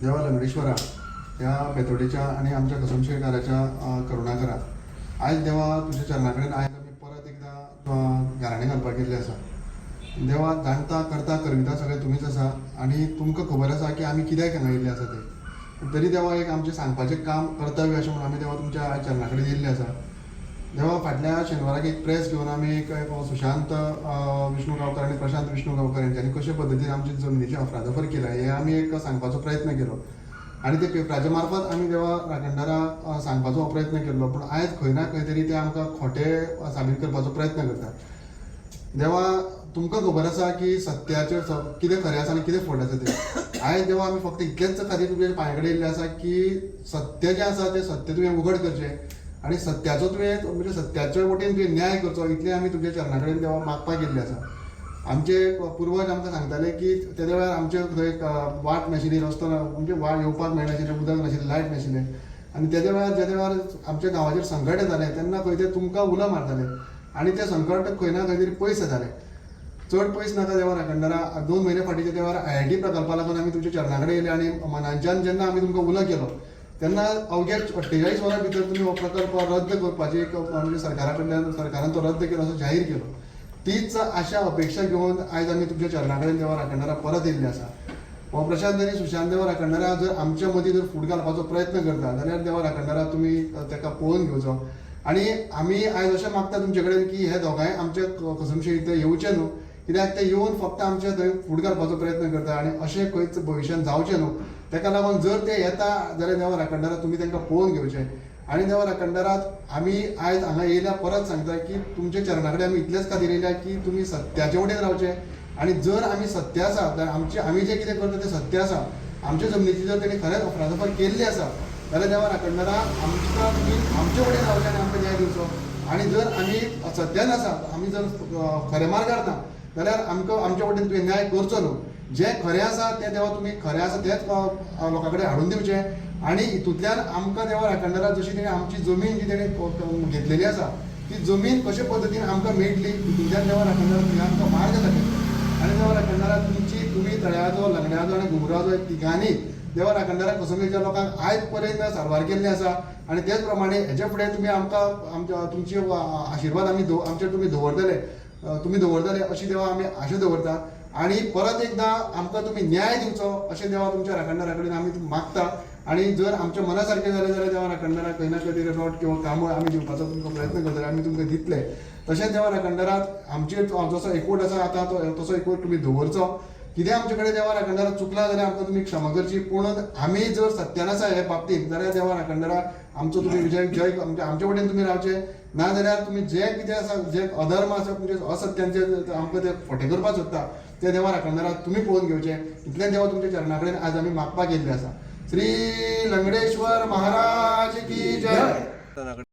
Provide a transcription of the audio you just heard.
देवा लंगडेश्वरा ह्या बेतोडेच्या आणि आमच्या कसमशेकाराच्या करुणाकरा आज देवा तुझ्या चरणा कडेन आयज आमी परत एकदां घराणें घालपाक गेल्ले आसा. देवा जाणता करता करविता सगळें तुमीच आसा आनी तुमकां खबर आसा की आमी कित्याक हांगा येयल्ले आसा ते. तरी देवा एक आमचें सांगपाचें काम कर्तव्य अशें म्हणून आमी देवा तुमच्या आयज चरणा कडेन येयल्ले आसा. देवा फाटल्या शेनवाराक एक प्रेस घेवन आमी एक सुशांत विष्णू गांवकर आनी प्रशांत विष्णू गांवकर यांच्यानी कशे पद्दतीन आमची जमनीची अफरातफर केल्या हे आमी एक सांगपाचो प्रयत्न केलो आनी ते पेपराच्या मार्फत आमी देवा राखणदारा सांगपाचो प्रयत्न केल्लो. पूण आयज खंय ना खंय तरी ते आमकां खोटें साबीत करपाचो प्रयत्न करता. देवा तुमकां खबर आसा की सत्याचें कितें खरें आसा आनी कितें फोट आसा तें. आयज देवा आमी फक्त इतलेंच खातीर तुमच्या पांया कडेन येयल्ले आसा की सत्य जें आसा तें सत्य तुवें उघड करचें आनी सत्याचो तुवें म्हणजे सत्याच्या वटेन तुवें न्याय करचो इतलें आमी तुमच्या चरणा कडेन देवा मागपाक गेल्ले आसा. आमचे पुर्वज आमकां सांगताले की त्या वेळार आमचे थंय वाट नाशिल्ली, रस्तो म्हणजे वाट येवपाक मेळनाशिल्लें, उदक नाशिल्लें, लायट नाशिल्लें आनी त्या वेळार आमच्या गांवाचेर संकट येतालें तेन्ना खंय ते तुमकां उलो मारताले आनी तें संकट खंय ना खंय तरी पयस जातालें. चड पयस नाका देवा राखणदारा 2 म्हयने फाटीच्या त्या वेळार IIT प्रकल्पा लागून आमी तुमच्या चरणा कडेन येयले आनी मनांच्यान जेन्ना आमी तुमकां उलो केलो तेन्ना अवघ्या 48 वरां भितर तुमी हो प्रकल्प रद्द करपाची एक म्हणजे सरकारान तो रद्द केलो असो जाहीर केलो. तीच आशा अपेक्षा घेवन आयज आमी तुमच्या चरणा कडेन देवा राखणदारा परत येयल्ले आसा. हो प्रशांत आनी सुशांत देवा राखणदारा जर आमच्या मदीं जर फूट घालपाचो प्रयत्न करता जाल्यार देवा राखणदारा तुमी ताका पळोवन घेवचो आनी आमी आयज अशें मागता तुमचे कडेन की हे दोगांय आमचे कसमशे इथं येवचे न्हू, कित्याक ते येवन फक्त आमचे थंय फूट घालपाचो प्रयत्न करता आनी अशें खंयच भविश्यान जावचें न्हू. ताका लागून जर ते येता जाल्यार देवा राखणदारा तुमी तांकां पळोवन घेवचें आनी देवा राखणदारात आमी आयज हांगा येयल्या परत सांगता की तुमच्या चरणा कडेन आमी इतलेच खातीर येयल्या की तुमी सत्याचे वटेन रावचे आनी जर आमी सत्य आसा जाल्यार आमी जें कितें करता तें सत्य आसा, आमच्या जमनीची जर तेणी खरेंच अफरातफर केल्ली आसा जाल्यार देवा राखणदारा आमकां तुमी आमचे वटेन रावचे आनी आमकां न्याय दिवचो. आनी जर आमी सत्यान आसा, आमी जर खऱ्या मार्गार ना जाल्यार आमकां आमचे वटेन तुवें न्याय करचो न्हू. जें खरें आसा तें देवा तुमी खरें आसा तेंच लोकां कडेन हाडून दिवचें आनी हितूंतल्यान आमकां देवा राखणदारा जशी तेणी आमची जमीन जी तेणी घेतलेली आसा ती जमीन कशे पद्दतीन आमकां मेळटली हितूंतल्यान देवा राखणदारा तुमी आमकां मार्ग दाखयतले आनी देवा राखणदारा तुमी तळ्याचो, लंगड्याचो आनी घुमराचो तिगांनी देवा राखणदारा कसमेच्या लोकांक आयज पर्यंत सारवार केल्लें आसा आनी तेच प्रमाणे हेचे फुडें तुमी आमकां तुमची आशिर्वाद आमचेर तुमी दवरतले अशी देवा आमी आशा दवरता आनी परत एकदां आमकां तुमी न्याय दिवचो अशें देवा तुमच्या राखणदारा कडेन आमी मागता. आनी जर आमचें मना सारकें जालें जाल्यार देवा राखणदारा खंय ना खंय तरी रॉड किंवा कामो आमी दिवपाचो तुमकां प्रयत्न करतले, आमी तुमकां दितले. तशेंच देवा राखणदाराक आमचेर जसो एकवट आसा आतां तसो एकवट तुमी दवरचो. कितें आमचे कडेन देवा राखणदारा चुकला जाल्यार आमकां तुमी क्षमा करची, पूण आमी जर सत्यान आसा हे बाबतींत जाल्यार देवा राखणदारा आमचो तुमी जय आमचे वटेन तुमी रावचे ना जाल्यार तुमी जे कितें आसा जे अधर्म आसा म्हणजे असत्यांचे आमकां ते फटें करपाक सोदता ते देवा राखणदारा तुमी पळोवन घेवचे. इतलें देवा तुमच्या चरणा कडेन आज आमी मागपाक येयल्ले आसा. श्री लंगडेश्वर महाराज की जय.